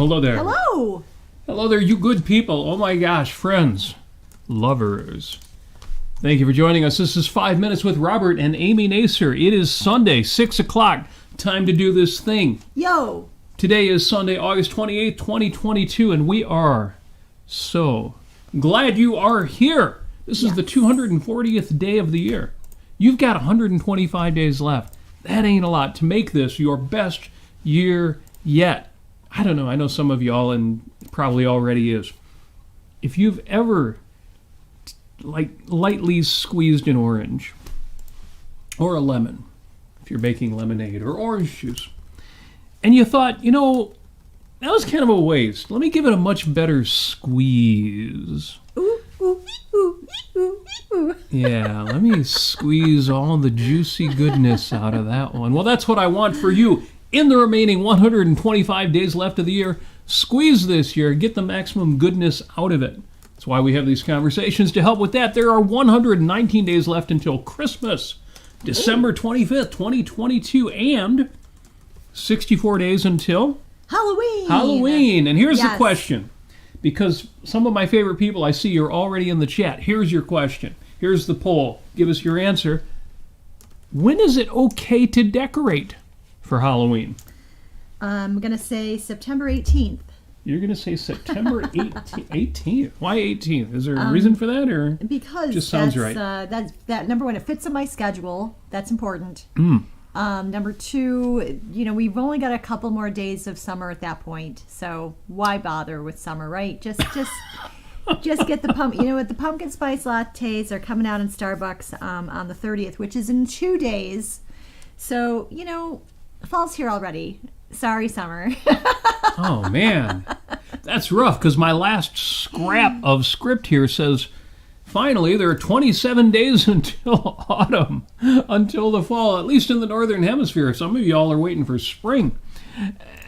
hello there. Hello. Hello there, you good people. Oh my gosh, friends, lovers. Thank you for joining us. This is 5 Minutes with Robert and Amy Nasir. It is Sunday, 6 o'clock. Time to do this thing. Yo. Today is Sunday, August 28th, 2022, and we are so glad you are here. This is the 240th day of the year. You've got 125 days left. That ain't a lot to make this your best year yet. I don't know. I know some of y'all, and probably already is. If you've ever lightly squeezed an orange or a lemon, if you're making lemonade or orange juice, and you thought, that was kind of a waste. Let me give it a much better squeeze. Ooh, ooh, ooh, ooh, ooh. Yeah, let me squeeze all the juicy goodness out of that one. Well, that's what I want for you. In the remaining 125 days left of the year, squeeze this year, get the maximum goodness out of it. That's why we have these conversations to help with that. There are 119 days left until Christmas, December 25th, 2022, and 64 days until Halloween. And here's the question, because some of my favorite people I see are already in the chat. Here's your question. Here's the poll. Give us your answer. When is it okay to decorate for Halloween? I'm going to say September 18th. You're going to say September 18th. Why 18th? Is there a reason for that, or because just sounds right? That number one, it fits in my schedule. That's important. Number two, we've only got a couple more days of summer at that point, so why bother with summer, right? Just get the the pumpkin spice lattes are coming out in Starbucks on the 30th, which is in 2 days. So fall's here already. Sorry, summer. Oh, man. That's rough, because my last scrap of script here says, finally, there are 27 days until autumn, until the fall, at least in the Northern Hemisphere. Some of y'all are waiting for spring.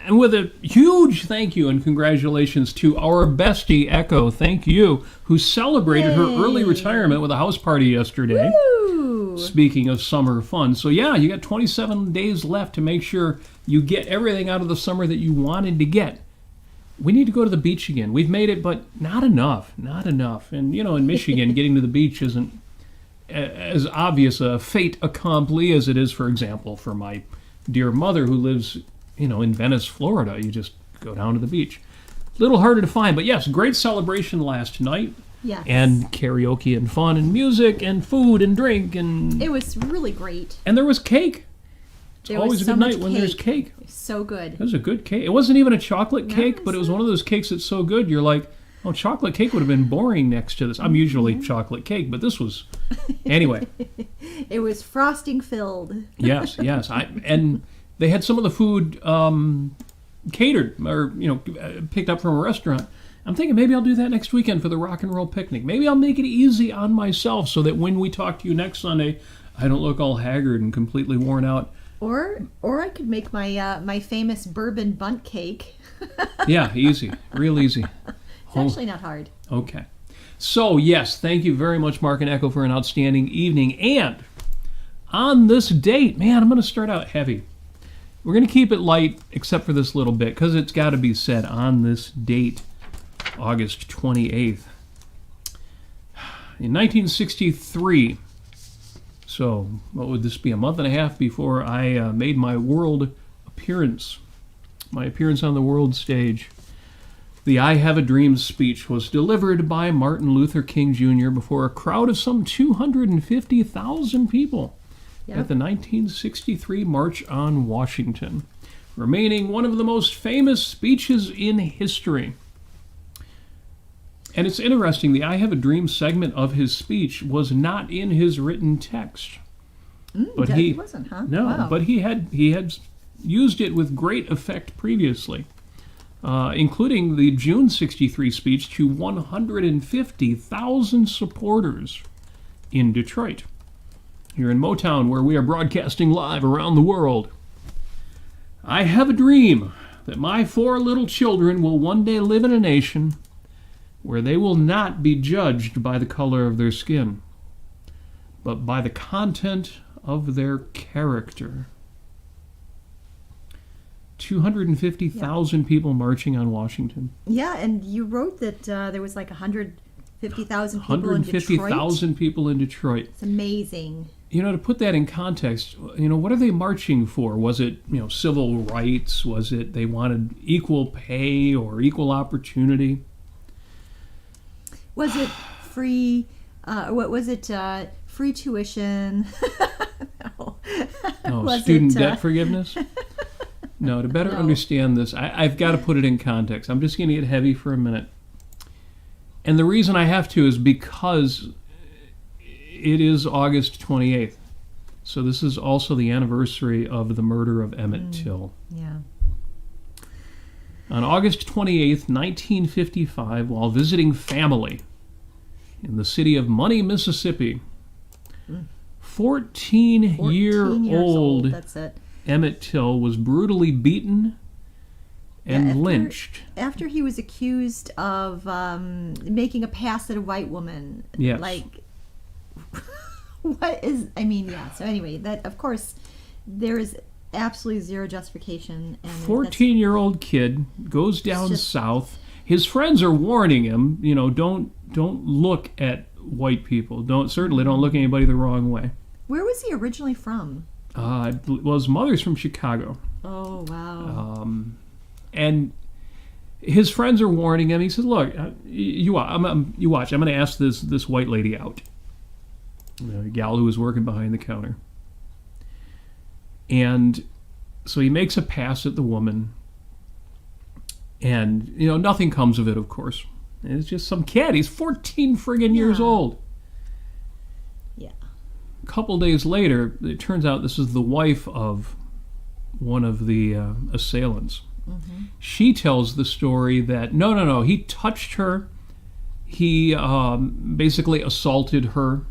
And with a huge thank you and congratulations to our bestie, Echo, thank you, who celebrated her early retirement with a house party yesterday. Woo! Speaking of summer fun. So yeah, you got 27 days left to make sure you get everything out of the summer that you wanted to get. We need to go to the beach again. We've made it, but not enough. And, in Michigan, getting to the beach isn't as obvious a fait accompli as it is, for example, for my dear mother who lives, in Venice, Florida. You just go down to the beach. A little harder to find, but yes, great celebration last night. Yes. And karaoke and fun and music and food and drink. And it was really great. And there was cake. It's there always was a good so night when there's cake. So good. It was a good cake. It wasn't even a chocolate cake, but it was one of those cakes that's so good, you're like, oh, chocolate cake would have been boring next to this. I'm usually chocolate cake, but this was... Anyway. It was frosting filled. Yes. And they had some of the food catered or, picked up from a restaurant. I'm thinking maybe I'll do that next weekend for the rock and roll picnic. Maybe I'll make it easy on myself so that when we talk to you next Sunday, I don't look all haggard and completely worn out. Or I could make my famous bourbon bundt cake. Yeah, easy. Real easy. It's actually not hard. Okay. So, yes, thank you very much, Mark and Echo, for an outstanding evening. And on this date, man, I'm going to start out heavy. We're going to keep it light, except for this little bit, because it's got to be said on this date, August 28th. In 1963, so what would this be, a month and a half before I made my world appearance, my appearance on the world stage, the I Have a Dream speech was delivered by Martin Luther King Jr. before a crowd of some 250,000 people at the 1963 March on Washington, remaining one of the most famous speeches in history. And it's interesting, the I Have a Dream segment of his speech was not in his written text. But he wasn't, huh? No, wow. But he had used it with great effect previously, including the June 63 speech to 150,000 supporters in Detroit, here in Motown, where we are broadcasting live around the world. I have a dream that my 4 little children will one day live in a nation where they will not be judged by the color of their skin, but by the content of their character. 250,000 people marching on Washington. Yeah, and you wrote that there was like 150,000 people in Detroit. 150,000 people in Detroit. It's amazing. To put that in context, what are they marching for? Was it, civil rights? Was it they wanted equal pay or equal opportunity? Was it free, what was it, free tuition? No, student debt forgiveness? No, to better understand this, I've got to put it in context. I'm just going to get heavy for a minute. And the reason I have to is because it is August 28th. So this is also the anniversary of the murder of Emmett Till. Yeah. On August 28th, 1955, while visiting family in the city of Money, Mississippi, 14-year-old that's it. Emmett Till was brutally beaten and lynched. After he was accused of making a pass at a white woman. Yes. So anyway, that, of course, there is absolutely zero justification. And 14-year-old kid goes down south. His friends are warning him, don't look at white people. Certainly don't look anybody the wrong way. Where was he originally from? His mother's from Chicago. Oh, wow. And his friends are warning him. He says, look, you watch. I'm going to ask this white lady out. A gal who was working behind the counter. And so he makes a pass at the woman. And, nothing comes of it, of course. It's just some kid. He's 14 friggin' years old. Yeah. A couple days later, it turns out this is the wife of one of the assailants. Mm-hmm. She tells the story that, no, he touched her. He basically assaulted her.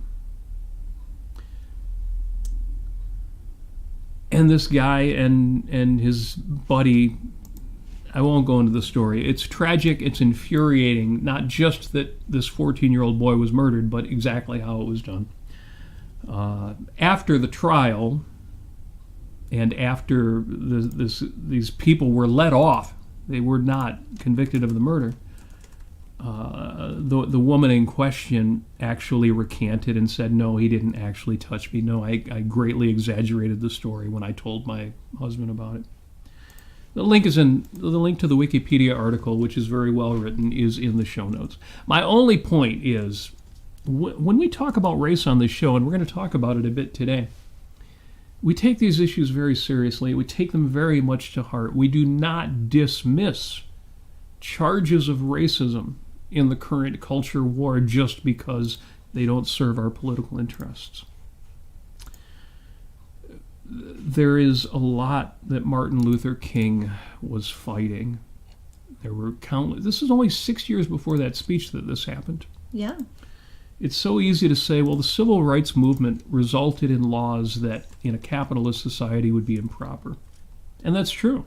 And this guy and his buddy, I won't go into the story. It's tragic, it's infuriating, not just that this 14-year-old boy was murdered, but exactly how it was done. After the trial, and after these people were let off, they were not convicted of the murder, the woman in question actually recanted and said, no, he didn't actually touch me. No, I greatly exaggerated the story when I told my husband about it. The link to the Wikipedia article, which is very well written, is in the show notes. My only point is, when we talk about race on this show, and we're going to talk about it a bit today, we take these issues very seriously. We take them very much to heart. We do not dismiss charges of racism in the current culture war just because they don't serve our political interests. There is a lot that Martin Luther King was fighting. There were countless. This is only 6 years before that speech that this happened. Yeah. It's so easy to say, well, the civil rights movement resulted in laws that in a capitalist society would be improper. And that's true.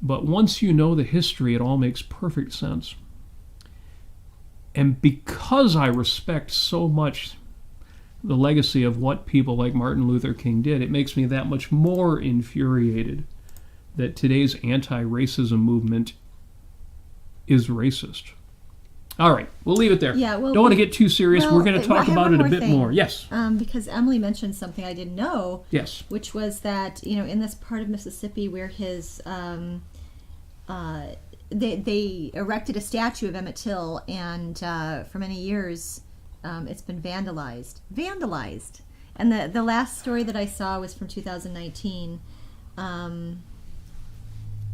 But once you know the history, it all makes perfect sense. And because I respect so much the legacy of what people like Martin Luther King did, it makes me that much more infuriated that today's anti-racism movement is racist. All right, we'll leave it there. Yeah, well, don't want to get too serious. We're going to talk about it a bit more. Yes. Because Emily mentioned something I didn't know. Yes. Which was that, in this part of Mississippi where his they erected a statue of Emmett Till, and for many years it's been vandalized. And the last story that I saw was from 2019.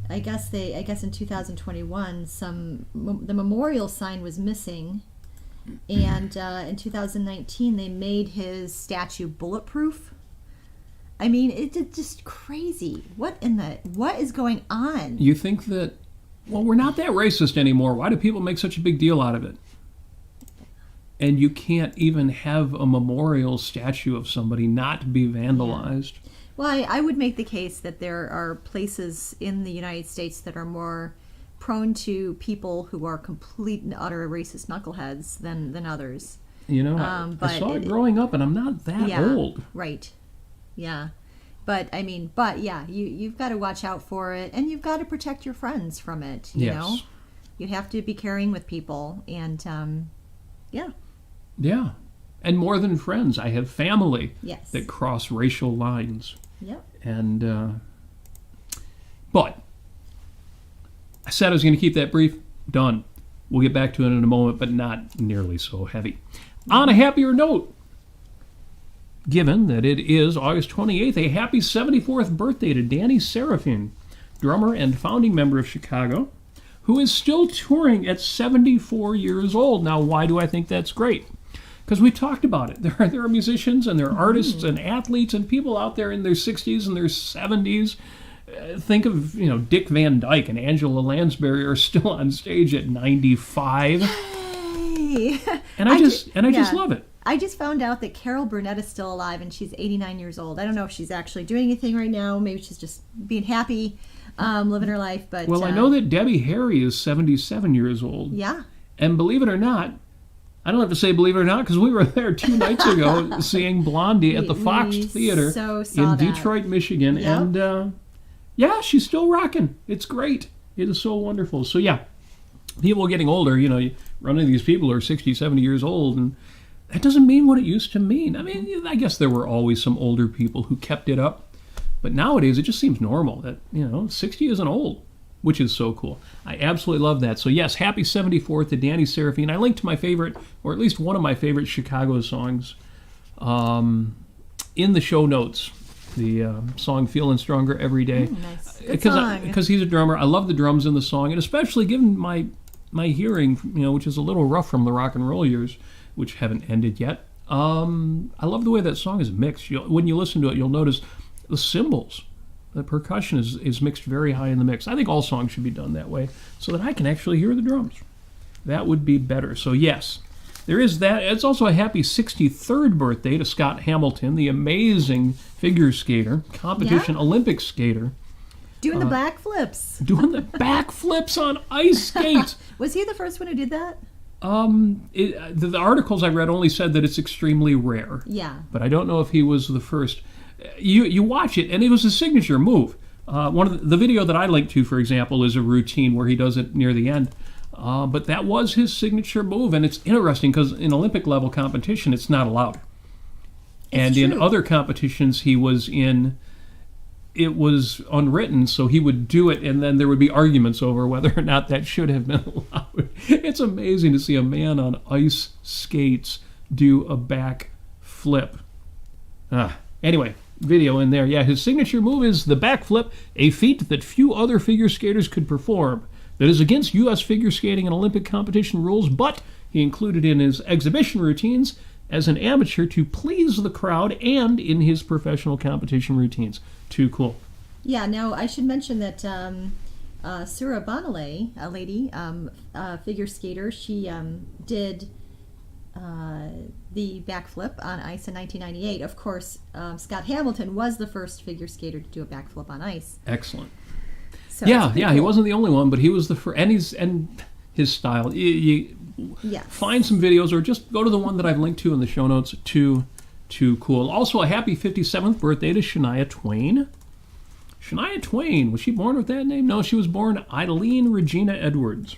I guess in 2021 the memorial sign was missing, and in 2019 they made his statue bulletproof. I mean, it's just crazy. What is going on? You think that, well, we're not that racist anymore. Why do people make such a big deal out of it? And you can't even have a memorial statue of somebody not be vandalized. Yeah. Well, I would make the case that there are places in the United States that are more prone to people who are complete and utter racist knuckleheads than others. I saw it growing up, and I'm not that old. Right. Yeah. But I mean, yeah, you've got to watch out for it, and you've got to protect your friends from it. You know, you have to be caring with people, and yeah, and more than friends, I have family that cross racial lines. Yep. And but I said I was going to keep that brief. Done. We'll get back to it in a moment, but not nearly so heavy. On a happier note, given that it is August 28th, a happy 74th birthday to Danny Seraphine, drummer and founding member of Chicago, who is still touring at 74 years old. Now, why do I think that's great? Because we talked about it. There are musicians and there are artists and athletes and people out there in their 60s and their 70s. Think of, Dick Van Dyke and Angela Lansbury are still on stage at 95. Yay! And I just love it. I just found out that Carol Burnett is still alive, and she's 89 years old. I don't know if she's actually doing anything right now. Maybe she's just being happy, living her life. But I know that Debbie Harry is 77 years old. Yeah. And believe it or not, I don't have to say believe it or not, because we were there 2 nights ago seeing Blondie at the Fox Theater in Detroit, Michigan. Yep. And she's still rocking. It's great. It is so wonderful. So yeah, people getting older, you run into these people who are 60, 70 years old, and that doesn't mean what it used to mean. I mean, I guess there were always some older people who kept it up, but nowadays it just seems normal that, 60 isn't old, which is so cool. I absolutely love that. So yes, happy 74th to Danny Seraphine. I linked my favorite, or at least one of my favorite Chicago songs in the show notes. The song Feeling Stronger Every Day. Nice. Good song. Because he's a drummer. I love the drums in the song, and especially given my hearing, which is a little rough from the rock and roll years, which haven't ended yet. I love the way that song is mixed. When you listen to it, you'll notice the cymbals, the percussion is mixed very high in the mix. I think all songs should be done that way so that I can actually hear the drums. That would be better. So yes, there is that. It's also a happy 63rd birthday to Scott Hamilton, the amazing figure skater, competition Olympic skater. Doing the backflips. Doing the backflips on ice skates. Was he the first one who did that? The articles I read only said that it's extremely rare. Yeah. But I don't know if he was the first. You watch it, and it was a signature move. One of the video that I linked to, for example, is a routine where he does it near the end. But that was his signature move, and it's interesting because in Olympic level competition, it's not allowed. And in other competitions he was in, it was unwritten, so he would do it, and then there would be arguments over whether or not that should have been allowed. It's amazing to see a man on ice skates do a back flip. Anyway, video in there. Yeah, his signature move is the backflip, a feat that few other figure skaters could perform. That is against U.S. figure skating and Olympic competition rules, but he included in his exhibition routines as an amateur to please the crowd and in his professional competition routines. Too cool. Yeah, now I should mention that Sura Bonale, a lady, figure skater, she did the backflip on ice in 1998. Of course, Scott Hamilton was the first figure skater to do a backflip on ice. Excellent. So yeah, cool. He wasn't the only one, but he was the first, and his style. Find some videos, or just go to the one that I've linked to in the show notes. Too cool. Also, a happy 57th birthday to Shania Twain. Shania Twain, was she born with that name? No, she was born Eilleen Regina Edwards.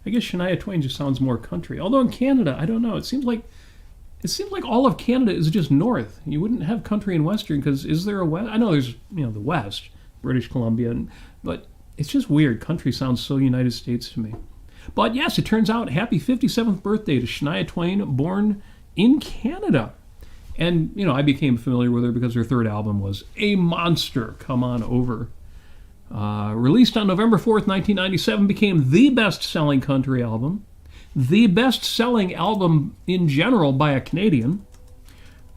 I guess Shania Twain just sounds more country. Although in Canada, I don't know. It seems like all of Canada is just north. You wouldn't have country and western, because is there a west? I know there's the west, British Columbia, but it's just weird. Country sounds so United States to me. But yes, it turns out happy 57th birthday to Shania Twain, born in Canada. And, I became familiar with her because her third album was a monster. Come on over. Released on November 4th, 1997, became the best-selling country album, the best-selling album in general by a Canadian,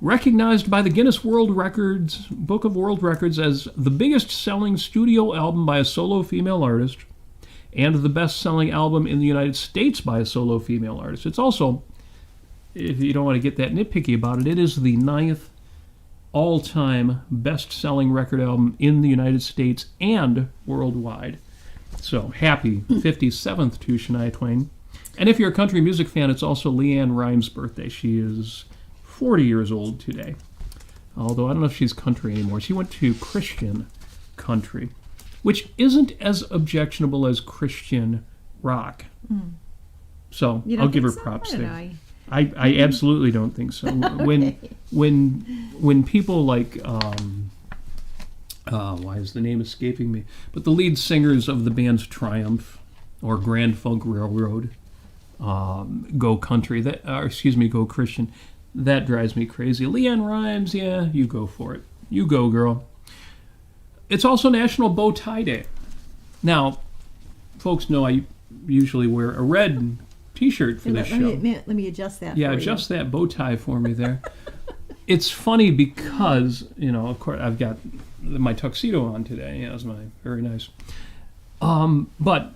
recognized by the Guinness Book of World Records as the biggest-selling studio album by a solo female artist, and the best-selling album in the United States by a solo female artist. It's also, if you don't want to get that nitpicky about it, it is the 9th all-time best-selling record album in the United States and worldwide. So, happy 57th to Shania Twain. And if you're a country music fan, it's also LeAnn Rimes' birthday. She is 40 years old today. although I don't know if she's country anymore. She went to Christian country, which isn't as objectionable as Christian rock. So I'll give her props there. I absolutely don't think so. Okay. When people like why is the name escaping me? But the lead singers of the bands Triumph or Grand Funk Railroad go country, go Christian. That drives me crazy. LeAnn Rimes, yeah, you go for it. You go, girl. It's also National Bow Tie Day. Now, folks know I usually wear a red T-shirt for this show. Let me adjust that. Yeah, for adjust that bow tie for me there. It's funny because, of course, I've got my tuxedo on today. Yeah, it's very nice. But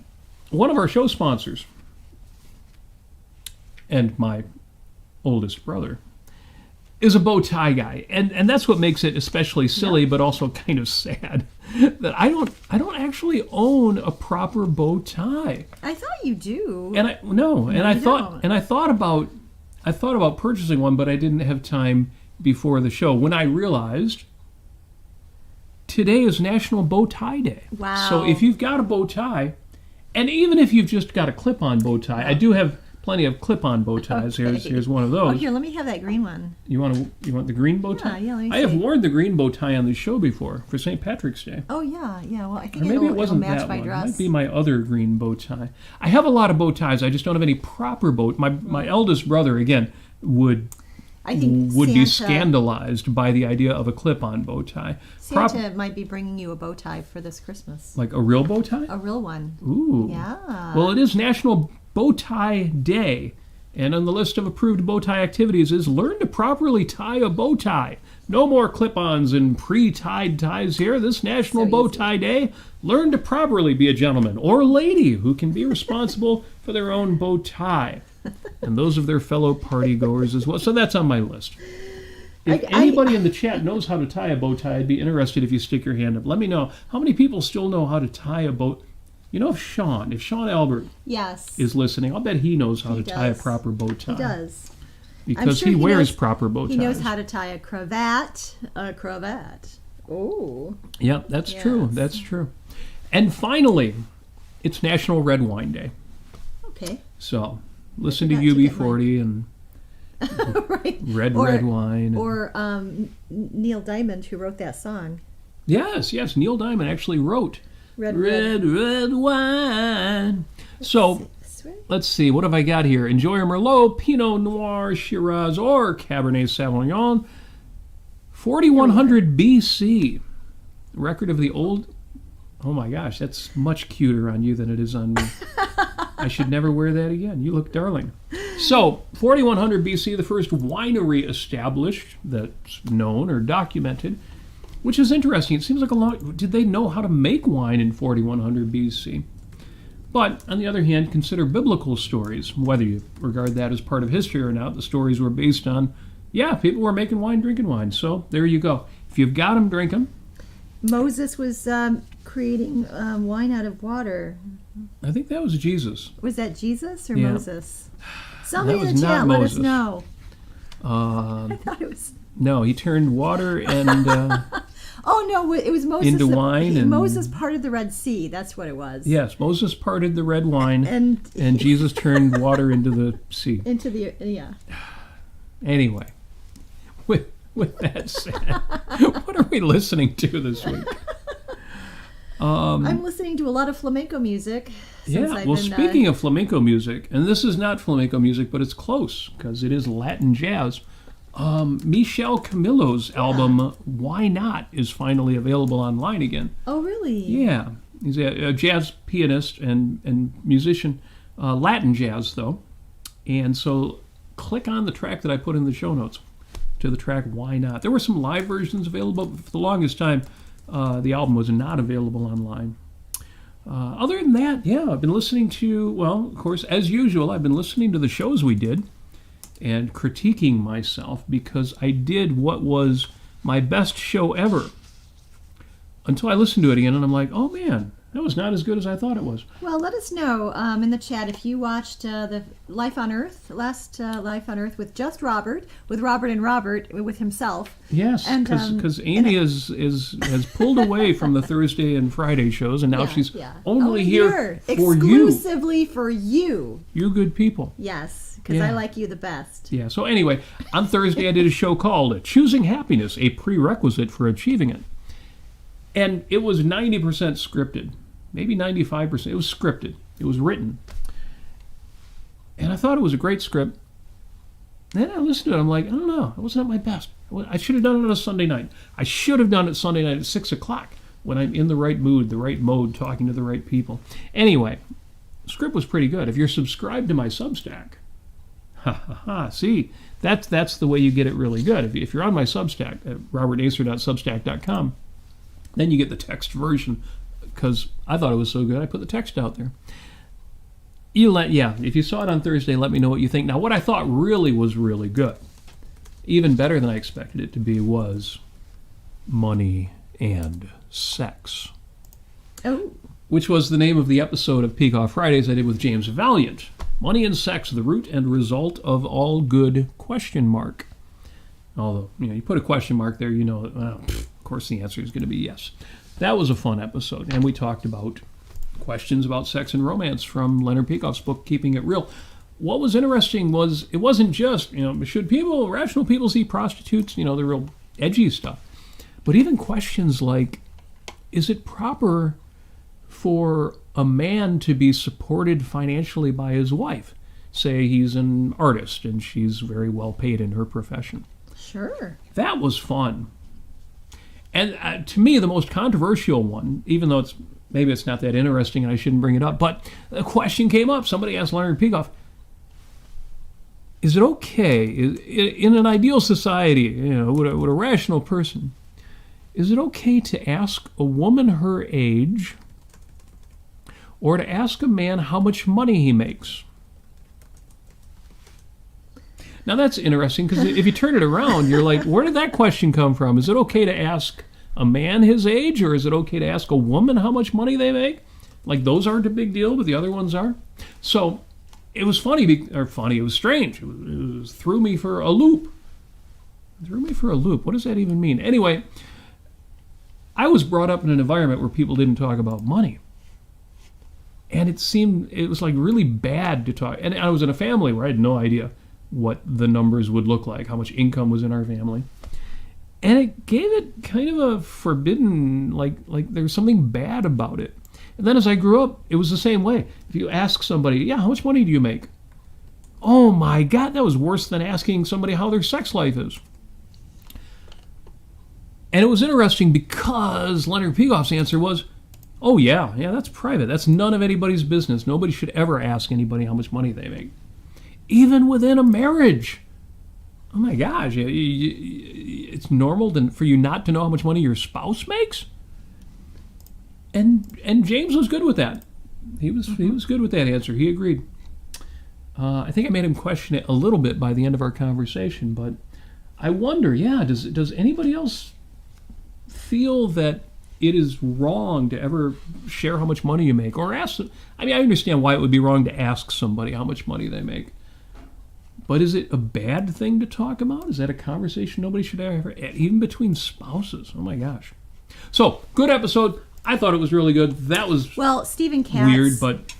one of our show sponsors and my oldest brother is a bow tie guy, and that's what makes it especially silly, but also kind of sad that I don't actually own a proper bow tie. I thought you do. I thought about purchasing one, but I didn't have time before the show when I realized today is National Bow Tie Day. Wow. So if you've got a bow tie, and even if you've just got a clip-on bow tie, I do have plenty of clip-on bow ties. Okay. Here's one of those. Oh, here, let me have that green one. You want the green bow tie? Yeah, let me I have see. worn the green bow tie on the show before for St. Patrick's Day. Oh, yeah. Well, I think Or maybe it it'll wasn't match that my one. dress. It might be my other green bow tie. I have a lot of bow ties. I just don't have any proper bow. My eldest brother, again, would be scandalized by the idea of a clip-on bow tie. Santa might be bringing you a bow tie for this Christmas. Like a real bow tie? A real one. Ooh. Yeah. Well, it is National Bow Tie Day. And on the list of approved bow tie activities is learn to properly tie a bow tie. No more clip-ons and pre-tied ties here. This National Bow Tie Day, learn to properly be a gentleman or lady who can be responsible for their own bow tie. And those of their fellow partygoers as well. So that's on my list. If anybody in the chat knows how to tie a bow tie, I'd be interested if you stick your hand up. Let me know. How many people still know how to tie a bow? If Sean Albert is listening, I'll bet he knows how to tie a proper bow tie. He does. Because he wears proper bow ties. He knows how to tie a cravat. Oh. Yeah, that's true. That's true. And finally, it's National Red Wine Day. Okay. So, listen to UB40 and right. red wine. Or Neil Diamond, who wrote that song. Yes. Neil Diamond actually wrote Red Wine. So, let's see. What have I got here? Enjoy a Merlot, Pinot Noir, Shiraz, or Cabernet Sauvignon. 4100 BC. Record of the old... Oh my gosh, that's much cuter on you than it is on me. I should never wear that again. You look darling. So, 4100 BC, the first winery established that's known or documented, which is interesting. It seems like did they know how to make wine in 4100 BC? But, on the other hand, consider biblical stories. Whether you regard that as part of history or not, the stories were based on, people were making wine, drinking wine. So, there you go. If you've got them, drink them. Moses was creating wine out of water. I think that was Jesus. Was that Jesus or Yeah. Moses? Somebody That in was the not chat, let us Moses. know. I thought it was... No, he turned water and... Oh, no, it was Moses. Into wine. Moses parted the Red Sea. That's what it was. Yes, Moses parted the red wine and Jesus turned water into the sea. Anyway, with that said, what are we listening to this week? I'm listening to a lot of flamenco music. Speaking of flamenco music, and this is not flamenco music, but it's close because it is Latin jazz. Michel Camillo's album Why Not is finally available online again. Oh, really? Yeah. He's a jazz pianist and musician, Latin jazz though. And so click on the track that I put in the show notes to the track Why Not. There were some live versions available, but for the longest time the album was not available online. Other than that, I've been listening to, of course, as usual, I've been listening to the shows we did and critiquing myself because I did what was my best show ever until I listened to it again and I'm like, oh man, That was not as good as I thought it was. Well, let us know in the chat if you watched the Life on Earth, last Life on Earth with just Robert, with Robert and Robert, with himself. Yes, because Amy has pulled away from the Thursday and Friday shows, and now she's only here for exclusively for you. You good people. Yes, because I like you the best. Yeah, so anyway, on Thursday I did a show called Choosing Happiness, a Prerequisite for Achieving It. And it was 90% scripted. Maybe 95%. It was scripted. It was written. And I thought it was a great script. Then I listened to it. I'm like, I don't know. It wasn't at my best. I should have done it on a Sunday night. I should have done it Sunday night at 6 o'clock when I'm in the right mood, the right mode, talking to the right people. Anyway, the script was pretty good. If you're subscribed to my Substack, see, that's the way you get it really good. If you're on my Substack at robertnasir.substack.com, then you get the text version, because I thought it was so good, I put the text out there. If you saw it on Thursday, let me know what you think. Now, what I thought really was really good, even better than I expected it to be, was Money and Sex. Oh. Which was the name of the episode of Peek Off Fridays I did with James Valiant. Money and Sex, the root and result of all good, ? Although, you put a question mark there, of course the answer is going to be yes. That was a fun episode, and we talked about questions about sex and romance from Leonard Peikoff's book, Keeping It Real. What was interesting was it wasn't just, should rational people see prostitutes, the real edgy stuff, but even questions like, is it proper for a man to be supported financially by his wife? Say he's an artist and she's very well paid in her profession. Sure. That was fun. And to me, the most controversial one, even though maybe it's not that interesting and I shouldn't bring it up, but a question came up. Somebody asked Leonard Peikoff, is it okay, in an ideal society, with a rational person, is it okay to ask a woman her age or to ask a man how much money he makes? Now that's interesting, because if you turn it around, you're like, where did that question come from? Is it okay to ask a man his age, or is it okay to ask a woman how much money they make? Like, those aren't a big deal, but the other ones are. So it was it was strange. It threw me for a loop. What does that even mean? Anyway, I was brought up in an environment where people didn't talk about money. And it was like really bad to talk. And I was in a family where I had no idea what the numbers would look like, how much income was in our family. And it gave it kind of a forbidden, like there was something bad about it. And then as I grew up, it was the same way. If you ask somebody, how much money do you make? Oh my God, that was worse than asking somebody how their sex life is. And it was interesting because Leonard Peikoff's answer was, oh yeah, that's private. That's none of anybody's business. Nobody should ever ask anybody how much money they make. Even within a marriage. Oh my gosh, it's normal for you not to know how much money your spouse makes? And James was good with that. He was good with that answer. He agreed. I think I made him question it a little bit by the end of our conversation, but I wonder, does anybody else feel that it is wrong to ever share how much money you make, or ask them? I understand why it would be wrong to ask somebody how much money they make. But is it a bad thing to talk about? Is that a conversation nobody should ever, even between spouses? Oh my gosh. So, good episode. I thought it was really good. That was Stephen Katz, weird, but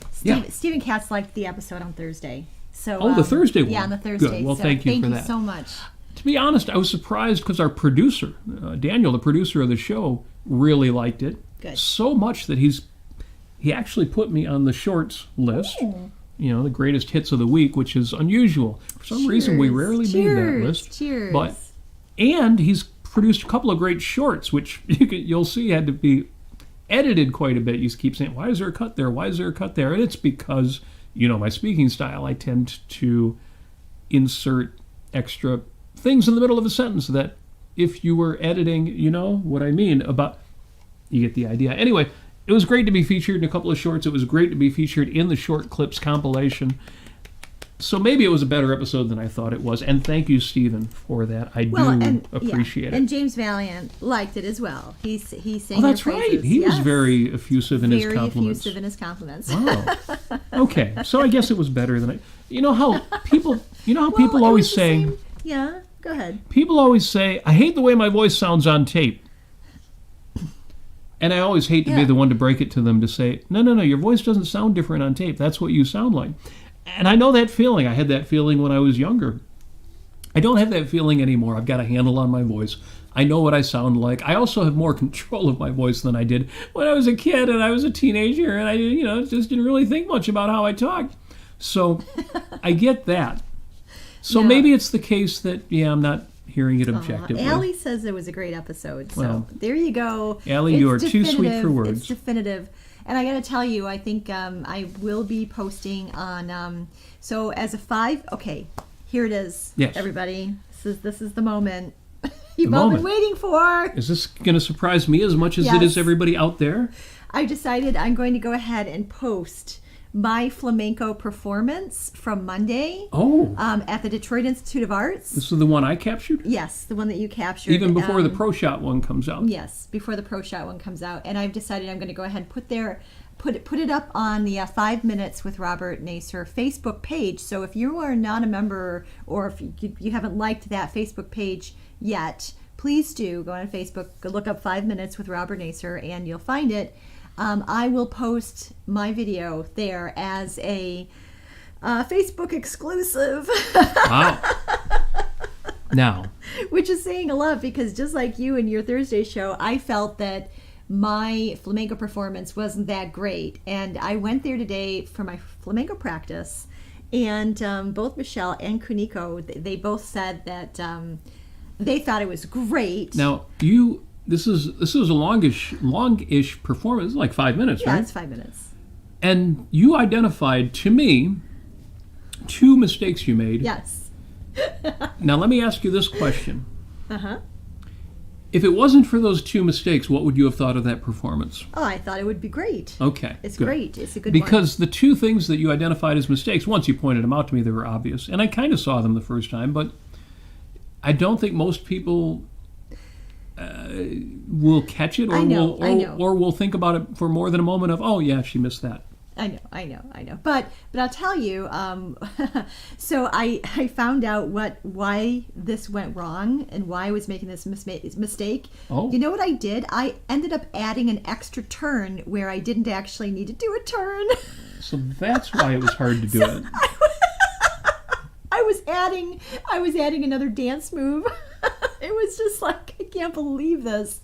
Stephen Katz liked the episode on Thursday. So the Thursday one. Yeah, on the Thursday. Good. Well, thank you for that. Thank you so much. To be honest, I was surprised because our producer, Daniel, the producer of the show, really liked it. Good. So much that he actually put me on the shorts list. Ooh. The greatest hits of the week, which is unusual. For some reason, we rarely made that list. Cheers. And he's produced a couple of great shorts, which you'll see had to be edited quite a bit. You keep saying, why is there a cut there? Why is there a cut there? And it's because, my speaking style, I tend to insert extra things in the middle of a sentence that if you were editing, what I mean about, you get the idea. Anyway, it was great to be featured in a couple of shorts. It was great to be featured in the Short Clips compilation. So maybe it was a better episode than I thought it was. And thank you, Stephen, for that. I do appreciate it. And James Valiant liked it as well. He sang that's your praises. right. He was very effusive in his Very compliments. effusive in his compliments. Wow. Okay. So I guess it was better than I... You know how people always say... Yeah, go ahead. People always say, I hate the way my voice sounds on tape. And I always hate to be the one to break it to them to say, no, your voice doesn't sound different on tape. That's what you sound like. And I know that feeling. I had that feeling when I was younger. I don't have that feeling anymore. I've got a handle on my voice. I know what I sound like. I also have more control of my voice than I did when I was a kid and I was a teenager and I just didn't really think much about how I talked. So I get that. So maybe it's the case that, I'm not hearing it objectively. Allie says it was a great episode. So there you go. Allie, you are too sweet for words. It's definitive. And I got to tell you, I think I will be posting on. So as a 5, okay, here it is. Yes. Everybody, this is the moment you've all been waiting for. Is this going to surprise me as much as it is everybody out there? I decided I'm going to go ahead and post my flamenco performance from Monday at the Detroit Institute of Arts. This is the one I captured? Yes, the one that you captured. Even before the Pro Shot one comes out? Yes, before the Pro Shot one comes out. And I've decided I'm going to go ahead and put it up on the 5 Minutes with Robert Nasir Facebook page. So if you are not a member or if you haven't liked that Facebook page yet, please do go on Facebook, go look up 5 Minutes with Robert Nasir, and you'll find it. I will post my video there as a Facebook exclusive. Wow. Now. Which is saying a lot because just like you in your Thursday show, I felt that my flamenco performance wasn't that great. And I went there today for my flamenco practice. And both Michelle and Kuniko, they both said that they thought it was great. Now, This is a longish performance, like 5 minutes, right? Yeah, it's 5 minutes. And you identified to me 2 mistakes you made. Yes. Now let me ask you this question. Uh-huh. If it wasn't for those 2 mistakes, what would you have thought of that performance? Oh, I thought it would be great. Okay. It's good. great. It's a good Because the 2 things that you identified as mistakes, once you pointed them out to me, they were obvious. And I kind of saw them the first time, but I don't think most people will catch it or will think about it for more than a moment of, oh yeah, she missed that. I know. But I'll tell you, so I found out why this went wrong and why I was making this mistake. Oh. You know what I did? I ended up adding an extra turn where I didn't actually need to do a turn. So that's why it was hard to do it. I was adding another dance move. It was just like, I can't believe this.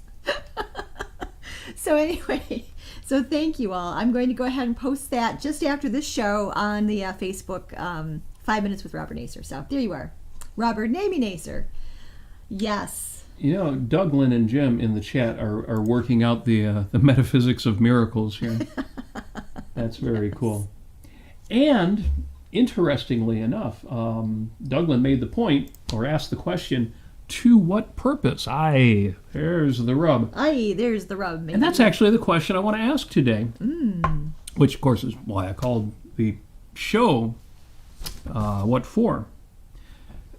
So anyway, so thank you all. I'm going to go ahead and post that just after this show on the Facebook 5 Minutes with Robert Nasir. So there you are. Robert Namey Nasir. Yes. You know, Douglin and Jim in the chat are working out the metaphysics of miracles here. That's very cool. And interestingly enough, Douglin made the point or asked the question, to what purpose? There's the rub. There's the rub. Maybe. And that's actually the question I want to ask today. Which, of course, is why I called the show What For?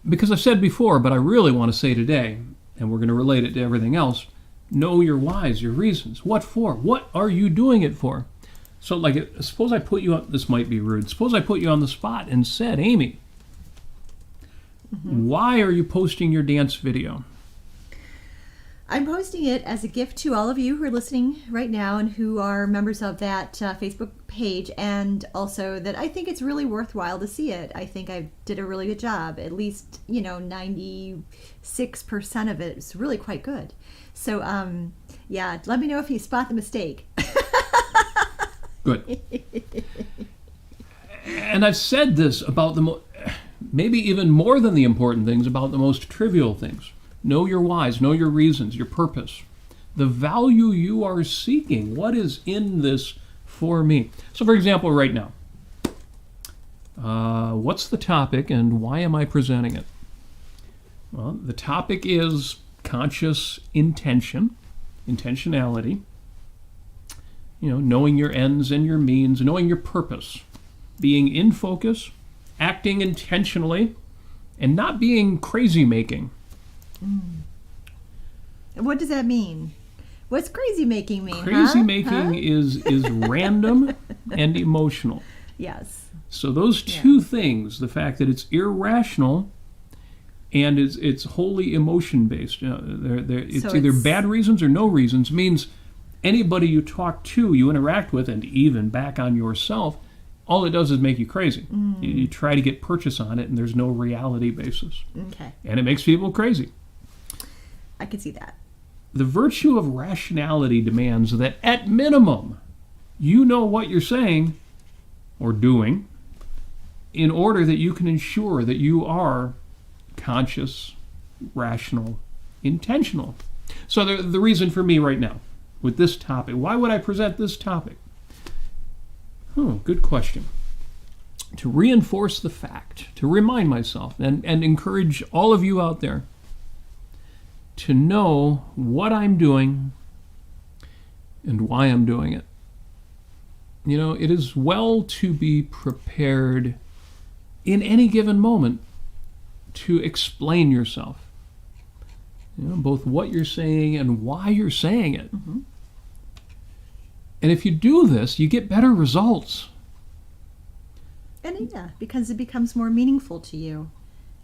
Because I've said before, but I really want to say today, and we're going to relate it to everything else, know your whys, your reasons. What for? What are you doing it for? So, like, suppose I put you on, this might be rude, suppose I put you on the spot and said, Amy, why are you posting your dance video? I'm posting it as a gift to all of you who are listening right now and who are members of that Facebook page, and also that I think it's really worthwhile to see it. I think I did a really good job. At least, 96% of it is really quite good. So, yeah, let me know if you spot the mistake. Good. And I've said this about maybe even more than the important things, about the most trivial things. Know your whys, know your reasons, your purpose, the value you are seeking. What is in this for me? So, for example, right now, what's the topic and why am I presenting it? Well, the topic is conscious intention, intentionality. Knowing your ends and your means, knowing your purpose, being in focus, acting intentionally, and not being crazy-making. What does that mean? What's crazy making mean? Crazy-making is random and emotional. Yes. So those two things, the fact that it's irrational and it's wholly emotion-based, it's either bad reasons or no reasons, means anybody you talk to, you interact with, and even back on yourself, all it does is make you crazy. You try to get purchase on it, and there's no reality basis. Okay. And it makes people crazy. I can see that. The virtue of rationality demands that, at minimum, you know what you're saying or doing in order that you can ensure that you are conscious, rational, intentional. So the reason for me right now with this topic, why would I present this topic? Good question. To reinforce the fact, to remind myself and encourage all of you out there to know what I'm doing and why I'm doing it. You know, it is well to be prepared in any given moment to explain yourself. You know, both what you're saying and why you're saying it. Mm-hmm. And if you do this, you get better results. And because it becomes more meaningful to you.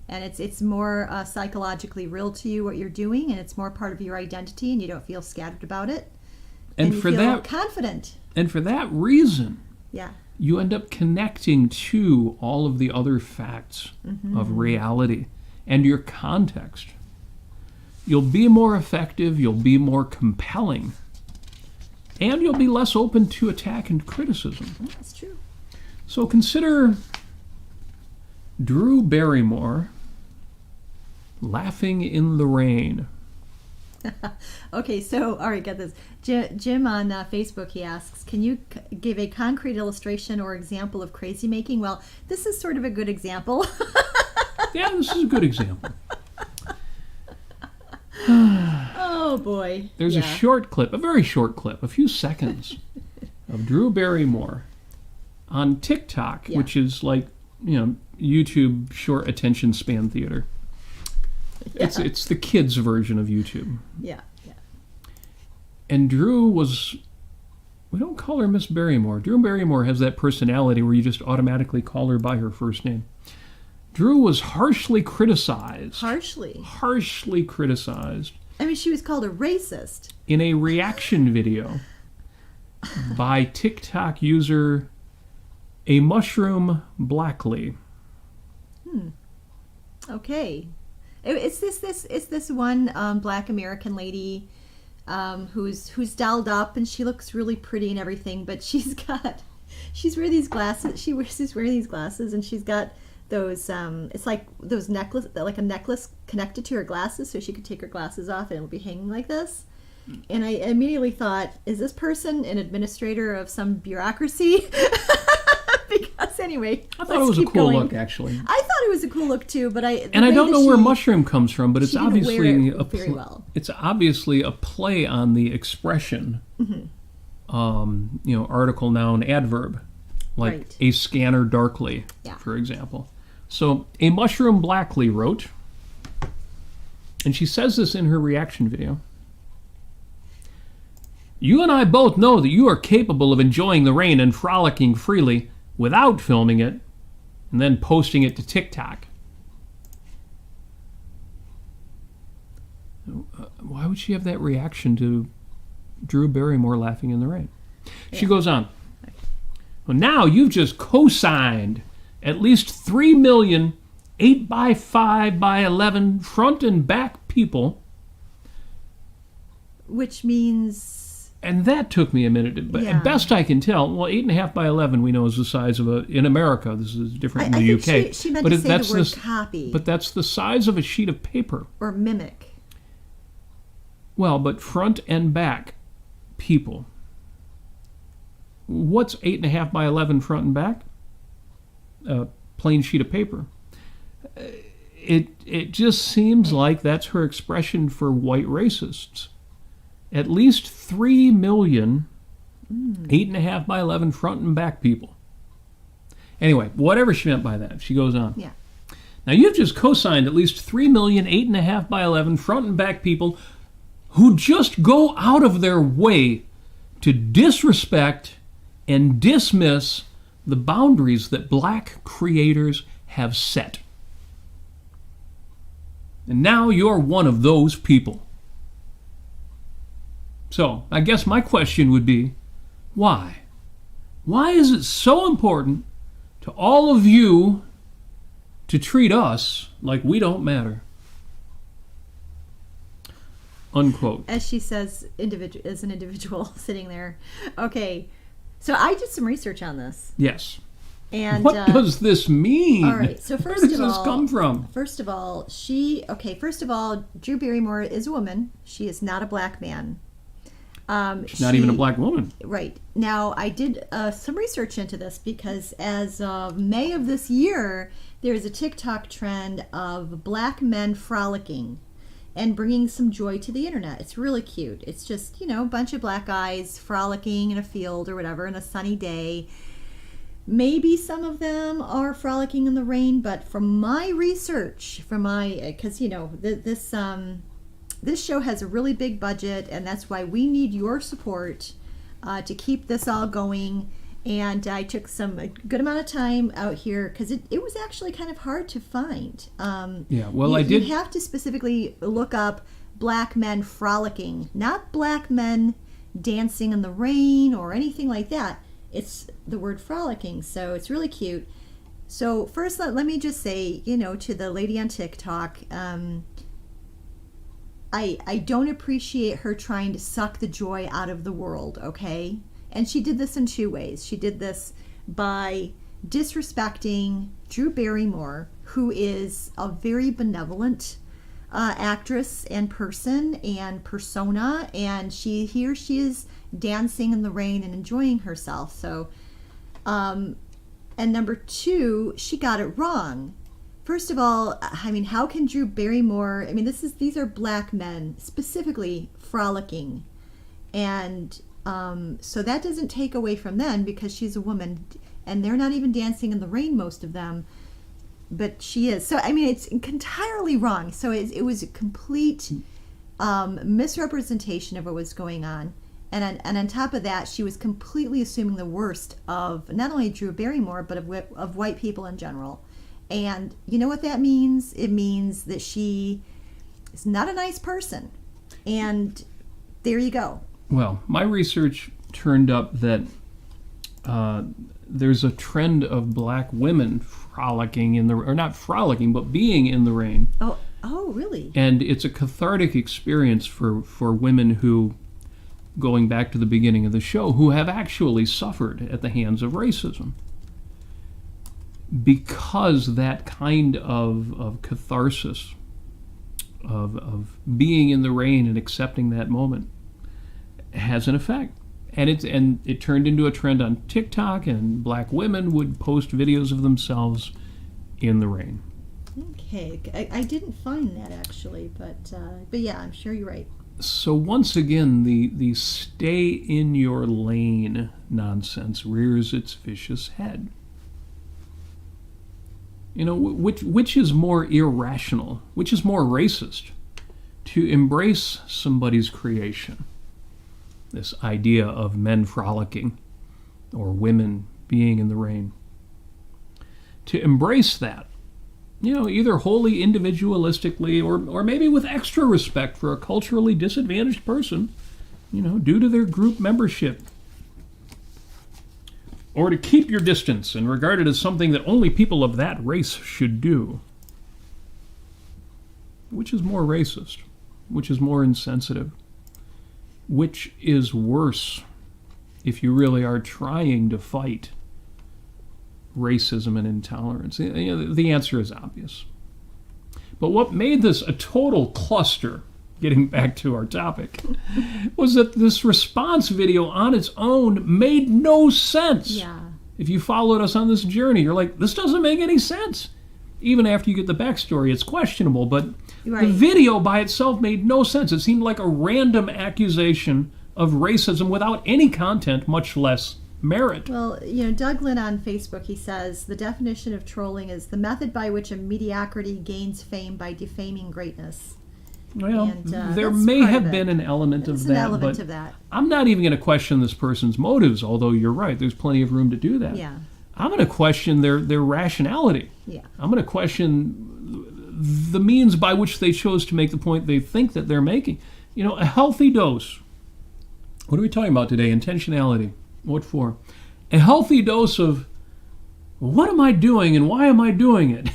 And it's more psychologically real to you what you're doing, and it's more part of your identity, and you don't feel scattered about it. And you feel confident. And for that reason, yeah, you end up connecting to all of the other facts of reality and your context. You'll be more effective, you'll be more compelling, and you'll be less open to attack and criticism. That's true. So consider Drew Barrymore laughing in the rain. Okay, so, all right, get this. Jim on Facebook, he asks, can you give a concrete illustration or example of crazy making? Well, this is sort of a good example. Yeah, this is a good example. Oh, boy. There's a short clip, a very short clip, a few seconds of Drew Barrymore on TikTok, which is like, YouTube short attention span theater. Yeah. It's the kids' version of YouTube. Yeah. And Drew was, we don't call her Miss Barrymore. Drew Barrymore has that personality where you just automatically call her by her first name. Drew was harshly criticized. Harshly criticized. I mean, she was called a racist. In a reaction video by TikTok user A Mushroom Blackley. Okay. It's this one black American lady who's dolled up, and she looks really pretty and everything, but she's wearing these glasses. She's wearing these glasses, and she's got those it's like those like a necklace connected to her glasses, so she could take her glasses off and it'll be hanging like this. And I immediately thought, is this person an administrator of some bureaucracy? Because anyway, I thought it was a cool look, actually. I thought it was a cool look too, but I don't know where mushroom comes from, but it's obviously very well. It's obviously a play on the expression, article, noun, adverb, like a scanner darkly, for example. So A Mushroom Blackley wrote, and she says this in her reaction video. You and I both know that you are capable of enjoying the rain and frolicking freely without filming it and then posting it to TikTok. Why would she have that reaction to Drew Barrymore laughing in the rain? She goes on. Well, now you've just co-signed at least 3 million 8x5x11 front and back people. Which means... And that took me a minute. But at best I can tell, 8.5 by 11 we know is the size of in America. This is different in the UK. She meant to say the word copy. But that's the size of a sheet of paper. Or mimic. Well, but front and back people. What's 8.5 by 11 front and back? A plain sheet of paper. It just seems like that's her expression for white racists. At least 3 million 8.5 by 11 front and back people. Anyway, whatever she meant by that, she goes on. Yeah. Now, you've just co-signed at least 3,000,008.5 by 11 front and back people who just go out of their way to disrespect and dismiss the boundaries that black creators have set. And now you're one of those people. So, I guess my question would be, why? Why is it so important to all of you to treat us like we don't matter? Unquote. As she says, as an individual sitting there. Okay, so I did some research on this. Yes. And what does this mean? All right, so where does this come from? First of all, Drew Barrymore is a woman. She is not a black man. She's not even a black woman. Right. Now, I did some research into this because as of May of this year, there's a TikTok trend of black men frolicking and bringing some joy to the internet. It's really cute. It's just, a bunch of black guys frolicking in a field or whatever on a sunny day. Maybe some of them are frolicking in the rain, but from my research, because, this show has a really big budget, and that's why we need your support to keep this all going. And I took a good amount of time out here because it was actually kind of hard to find. You have to specifically look up black men frolicking, not black men dancing in the rain or anything like that. It's the word frolicking, so it's really cute. So first, let me just say, to the lady on TikTok, I don't appreciate her trying to suck the joy out of the world, okay? And she did this in two ways. She did this by disrespecting Drew Barrymore, who is a very benevolent actress and person and persona, and she is dancing in the rain and enjoying herself. So, and number two, she got it wrong. First of all, how can Drew Barrymore? These are black men specifically frolicking, and so that doesn't take away from them because she's a woman, and they're not even dancing in the rain, most of them. But she is. So it's entirely wrong. So it was a complete misrepresentation of what was going on. And on top of that, she was completely assuming the worst of not only Drew Barrymore, but of white people in general. And you know what that means? It means that she is not a nice person. And there you go. Well, my research turned up that there's a trend of black women frolicking not frolicking, but being in the rain. Oh, really? And it's a cathartic experience for women who, going back to the beginning of the show, who have actually suffered at the hands of racism. Because that kind of catharsis, of being in the rain and accepting that moment, has an effect. And it turned into a trend on TikTok, and black women would post videos of themselves in the rain. Okay, I didn't find that actually, but yeah, I'm sure you're right. So once again, the stay in your lane nonsense rears its vicious head. Which is more irrational, which is more racist, to embrace somebody's creation, this idea of men frolicking or women being in the rain, to embrace that, either wholly individualistically or maybe with extra respect for a culturally disadvantaged person, due to their group membership, or to keep your distance and regard it as something that only people of that race should do. Which is more racist? Which is more insensitive? Which is worse if you really are trying to fight racism and intolerance? The answer is obvious. But what made this a total cluster, getting back to our topic, was that this response video on its own made no sense. Yeah. If you followed us on this journey, you're like, this doesn't make any sense. Even after you get the backstory, it's questionable, but right. The video by itself made no sense. It seemed like a random accusation of racism without any content, much less merit. Well, Doug Lynn on Facebook, he says, the definition of trolling is the method by which a mediocrity gains fame by defaming greatness. Well, And, there that's may part have of it. been an element of There's that, an element but of that. I'm not even going to question this person's motives, although you're right, there's plenty of room to do that. Yeah. I'm going to question their rationality. Yeah. I'm going to question the means by which they chose to make the point they think that they're making. A healthy dose. What are we talking about today? Intentionality. What for? A healthy dose of what am I doing and why am I doing it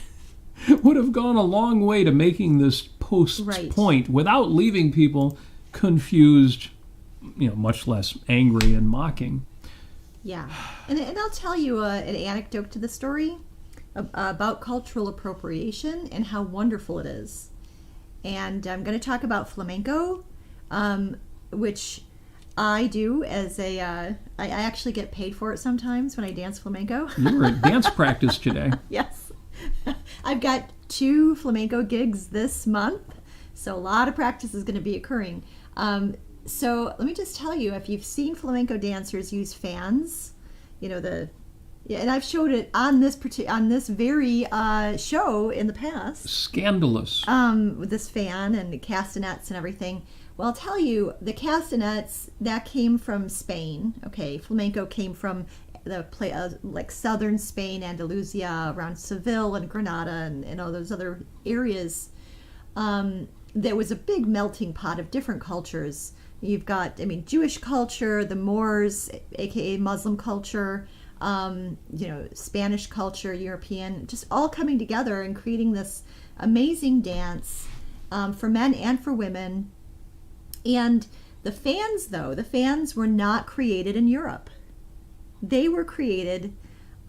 would have gone a long way to making this post's Right. point without leaving people confused, much less angry and mocking. Yeah. And I'll tell you an anecdote to the story about cultural appropriation and how wonderful it is. And I'm going to talk about flamenco, which I do as I actually get paid for it sometimes when I dance flamenco. You were at dance practice today. Yes. I've got 2 flamenco gigs this month, so a lot of practice is going to be occurring. So let me just tell you, if you've seen flamenco dancers use fans, and I've showed it on this very show in the past. Scandalous. With this fan and the castanets and everything. Well, I'll tell you, the castanets, that came from Spain. Okay, flamenco came from like southern Spain, Andalusia, around Seville and Granada and all those other areas. There was a big melting pot of different cultures. You've got, Jewish culture, the Moors, aka Muslim culture, Spanish culture, European, just all coming together and creating this amazing dance for men and for women. And the fans were not created in Europe. They were created,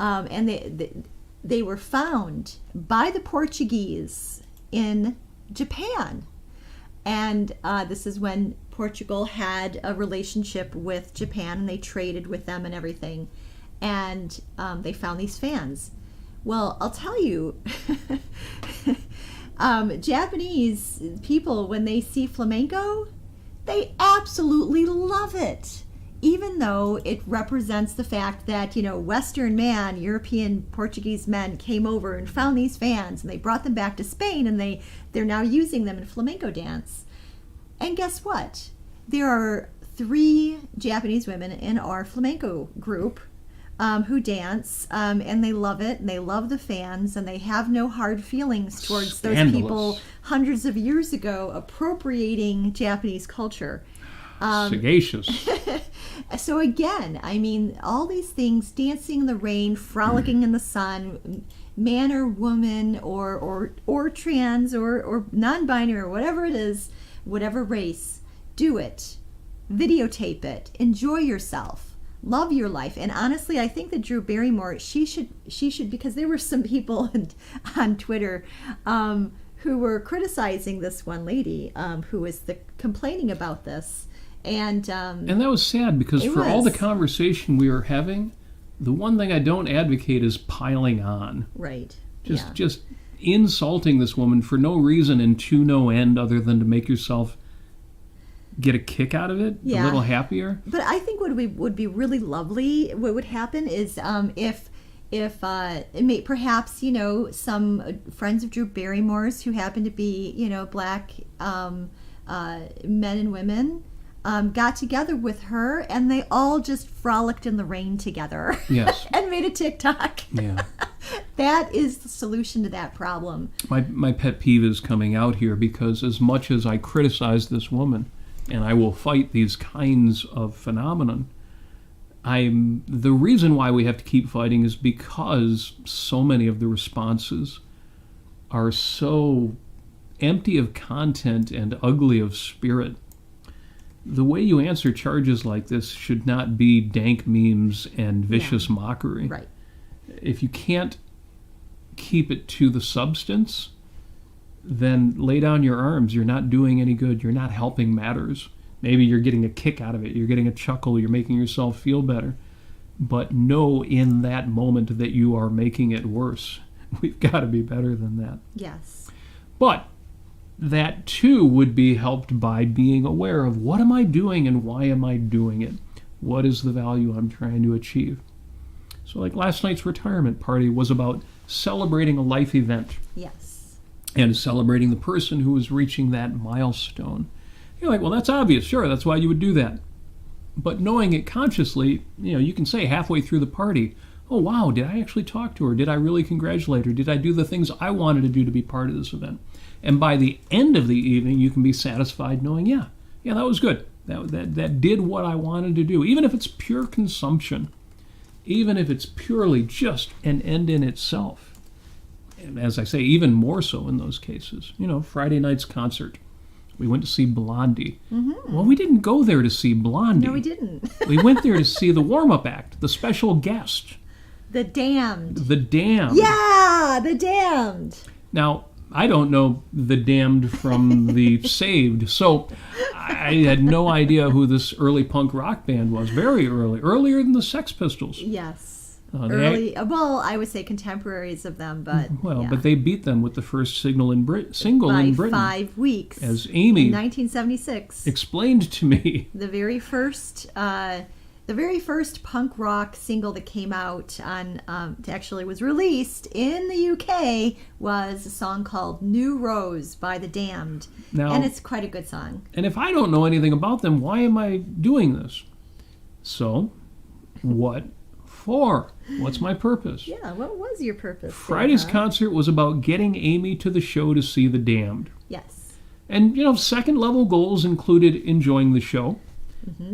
and they were found by the Portuguese in Japan. And this is when Portugal had a relationship with Japan, and they traded with them and everything. And they found these fans. Well, I'll tell you, Japanese people, when they see flamenco, they absolutely love it. Even though it represents the fact that, Western man, European, Portuguese men came over and found these fans, and they brought them back to Spain, and they're now using them in flamenco dance. And guess what? There are 3 Japanese women in our flamenco group who dance, and they love it, and they love the fans, and they have no hard feelings towards those people hundreds of years ago appropriating Japanese culture. Sagacious. So again, all these things, dancing in the rain, frolicking in the sun, man or woman or trans or non-binary or whatever it is, whatever race, do it. Videotape it. Enjoy yourself. Love your life. And honestly, I think that Drew Barrymore, she should, because there were some people on Twitter who were criticizing this one lady who was complaining about this. And that was sad, because for all the conversation we were having, the one thing I don't advocate is piling on. Right. Just insulting this woman for no reason and to no end other than to make yourself get a kick out of it, a little happier. But I think what would be really lovely, what would happen is if perhaps, some friends of Drew Barrymore's who happen to be, black men and women, got together with her, and they all just frolicked in the rain together. Yes. And made a TikTok. Yeah. That is the solution to that problem. My pet peeve is coming out here, because as much as I criticize this woman, and I will fight these kinds of phenomenon, the reason why we have to keep fighting is because so many of the responses are so empty of content and ugly of spirit. The way you answer charges like this should not be dank memes and vicious mockery. Right. If you can't keep it to the substance, then lay down your arms. You're not doing any good. You're not helping matters. Maybe you're getting a kick out of it. You're getting a chuckle. You're making yourself feel better. But know in that moment that you are making it worse. We've got to be better than that. Yes. But that too would be helped by being aware of what am I doing and why am I doing it? What is the value I'm trying to achieve? So like last night's retirement party was about celebrating a life event Yes. and celebrating the person who was reaching that milestone. You're like, well, that's obvious. Sure, that's why you would do that. But knowing it consciously, you can say halfway through the party, oh, wow, did I actually talk to her? Did I really congratulate her? Did I do the things I wanted to do to be part of this event? And by the end of the evening, you can be satisfied knowing, yeah, that was good. That did what I wanted to do, even if it's pure consumption, even if it's purely just an end in itself. And as I say, even more so in those cases. Friday night's concert. We went to see Blondie. Mm-hmm. Well, we didn't go there to see Blondie. No, we didn't. We went there to see the warm-up act, the special guest. The Damned. The Damned. Yeah, The Damned. Now, I don't know The Damned from the Saved, so I had no idea who this early punk rock band was. Very early. Earlier than the Sex Pistols. Yes. Well, I would say contemporaries of them, but but they beat them with the first single in Britain by 5 weeks. As Amy in 1976 explained to me, the very first punk rock single that came out on actually was released in the UK was a song called "New Rose" by The Damned, and it's quite a good song. And if I don't know anything about them, why am I doing this? So, what for? What's my purpose? Yeah, what was your purpose? Friday's concert was about getting Amy to the show to see The Damned. Yes. And, second level goals included enjoying the show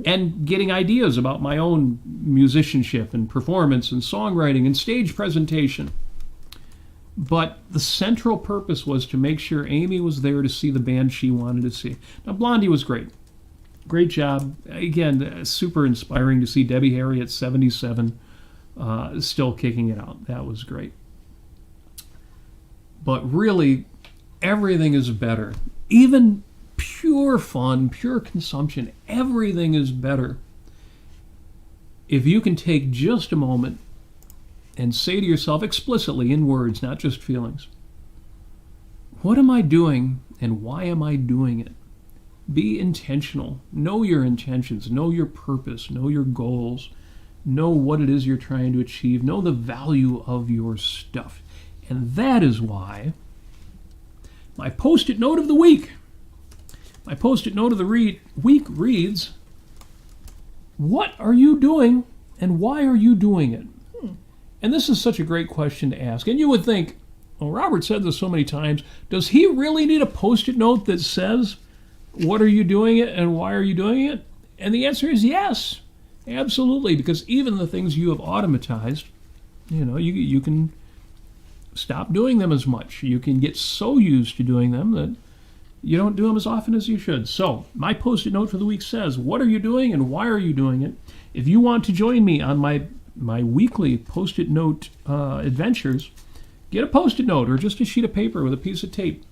and getting ideas about my own musicianship and performance and songwriting and stage presentation. But the central purpose was to make sure Amy was there to see the band she wanted to see. Now, Blondie was great. Great job. Again, super inspiring to see Debbie Harry at 77. Still kicking it out. That was great. But really, everything is better. Even pure fun, pure consumption, everything is better if you can take just a moment and say to yourself explicitly in words, not just feelings, what am I doing and why am I doing it? Be intentional. Know your intentions. Know your purpose. Know your goals. Know what it is you're trying to achieve. Know the value of your stuff. And that is why my Post-it note of the week. My Post-it note of the week reads, what are you doing and why are you doing it? And this is such a great question to ask. And you would think, well, Robert said this so many times, does he really need a Post-it note that says, what are you doing it and why are you doing it? And the answer is yes. Absolutely, because even the things you have automatized, you can stop doing them as much. You can get so used to doing them that you don't do them as often as you should. So, my Post-it note for the week says, what are you doing and why are you doing it? If you want to join me on my weekly Post-it note adventures, get a Post-it note or just a sheet of paper with a piece of tape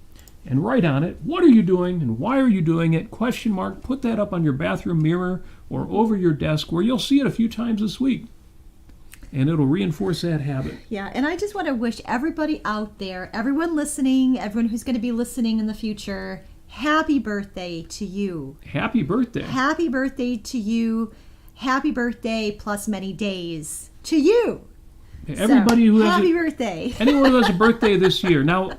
and write on it, what are you doing and why are you doing it? ? Put that up on your bathroom mirror or over your desk where you'll see it a few times this week. And it'll reinforce that habit. Yeah, and I just want to wish everybody out there, everyone listening, everyone who's going to be listening in the future, happy birthday to you. Happy birthday. Happy birthday to you. Happy birthday plus many days to you. Everybody who has happy birthday. Anyone who has a birthday this year. Now,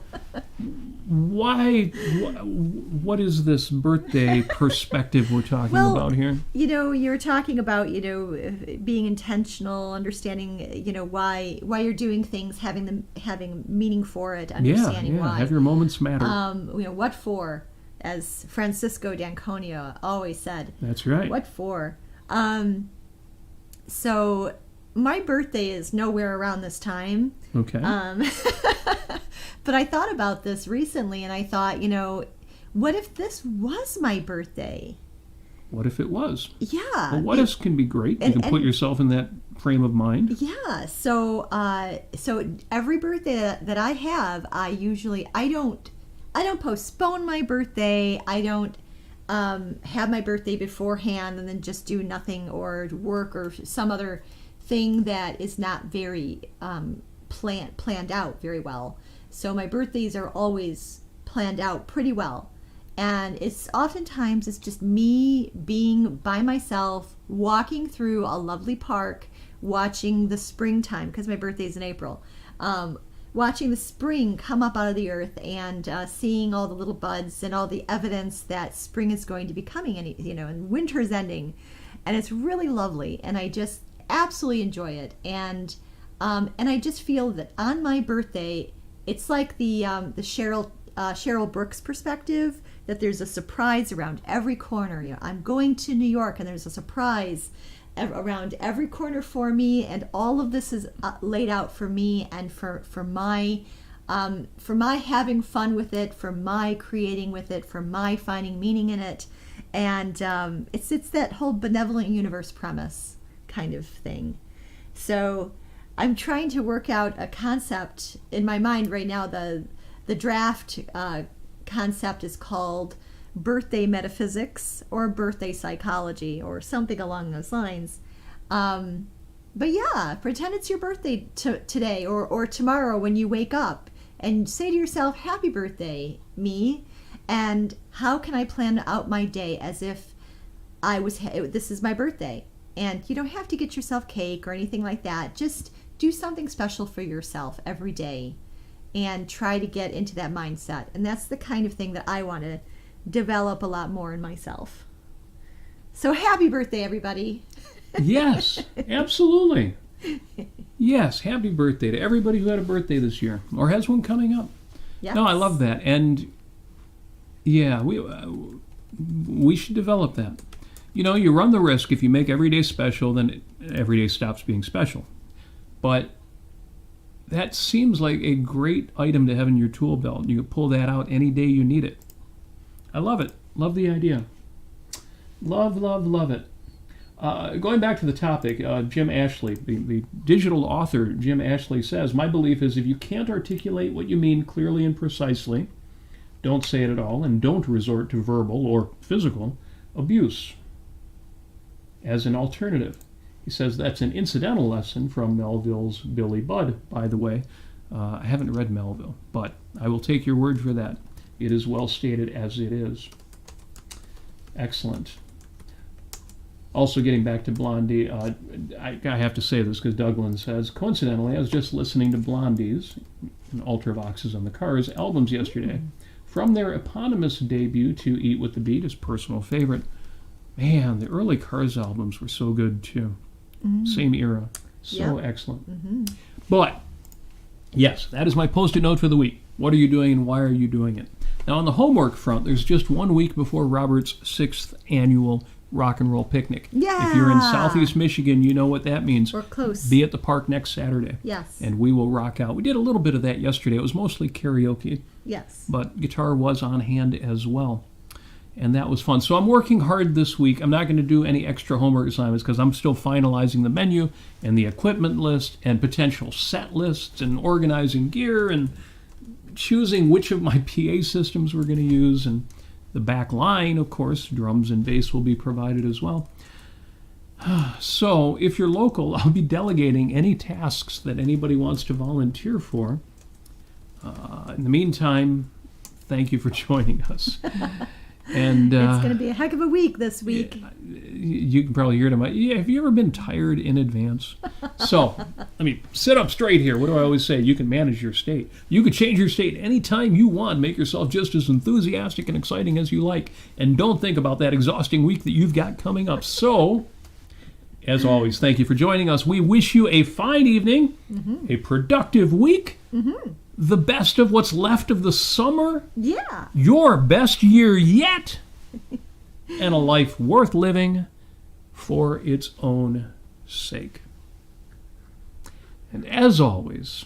what is this birthday perspective we're talking about here? You're talking about, being intentional, understanding, why you're doing things, having meaning for it, understanding why. Have your moments matter. What for, as Francisco d'Anconia always said. That's right. What for? So my birthday is nowhere around this time. Okay. But I thought about this recently, and I thought, what if this was my birthday? What if it was? Yeah. Well, what ifs can be great. You can put yourself in that frame of mind. Yeah. So every birthday that I have, I don't postpone my birthday. I don't have my birthday beforehand and then just do nothing or work or some other thing that is not very planned out very well. So my birthdays are always planned out pretty well. And it's just me being by myself, walking through a lovely park, watching the springtime, because my birthday's in April, watching the spring come up out of the earth and seeing all the little buds and all the evidence that spring is going to be coming, and winter is ending. And it's really lovely, and I just absolutely enjoy it. And I just feel that on my birthday, it's like the Cheryl Brooks perspective, that there's a surprise around every corner. I'm going to New York, and there's a surprise around every corner for me, and all of this is laid out for me and for my having fun with it, for my creating with it, for my finding meaning in it. And it's that whole benevolent universe premise kind of thing. So I'm trying to work out a concept in my mind right now. The draft concept is called birthday metaphysics or birthday psychology or something along those lines. But yeah, pretend it's your birthday today or tomorrow when you wake up, and say to yourself, happy birthday, me. And how can I plan out my day as if this is my birthday? And you don't have to get yourself cake or anything like that. Just do something special for yourself every day and try to get into that mindset. And that's the kind of thing that I want to develop a lot more in myself. So happy birthday, everybody. Yes, absolutely. Yes, happy birthday to everybody who had a birthday this year or has one coming up. Yes. No, I love that. And yeah, we should develop that. You run the risk if you make every day special, then every day stops being special. But that seems like a great item to have in your tool belt. You can pull that out any day you need it. I love it. Love the idea. Love it. Going back to the topic, Jim Ashley, the digital author Jim Ashley says, my belief is if you can't articulate what you mean clearly and precisely, don't say it at all, and don't resort to verbal or physical abuse as an alternative. He says that's an incidental lesson from Melville's Billy Budd, by the way. I haven't read Melville, but I will take your word for that. It is well stated as it is. Excellent. Also, getting back to Blondie, I have to say this because Douglin says, coincidentally, I was just listening to Blondie's, Ultravoxes on the Cars, albums yesterday. From their eponymous debut to Eat with the Beat, his personal favorite. Man, the early Cars albums were so good, too. Same era. So excellent. But, yes, that is my Post-it note for the week. What are you doing and why are you doing it? Now, on the homework front, there's just 1 week before Robert's 6th annual rock and roll picnic. Yeah. If you're in Southeast Michigan, you know what that means. We're close. Be at the park next Saturday. Yes. And we will rock out. We did a little bit of that yesterday. It was mostly karaoke. Yes. But guitar was on hand as well. And that was fun. So I'm working hard this week. I'm not going to do any extra homework assignments because I'm still finalizing the menu and the equipment list and potential set lists and organizing gear and choosing which of my PA systems we're going to use. And the back line, of course, drums and bass will be provided as well. So if you're local, I'll be delegating any tasks that anybody wants to volunteer for. In the meantime, thank you for joining us. And it's going to be a heck of a week this week. You can probably hear it in my... Yeah, have you ever been tired in advance? So, let me sit up straight here. What do I always say? You can manage your state. You can change your state anytime you want. Make yourself just as enthusiastic and exciting as you like. And don't think about that exhausting week that you've got coming up. So, as always, thank you for joining us. We wish you a fine evening, a productive week, the best of what's left of the summer, your best year yet, and a life worth living for its own sake. And as always,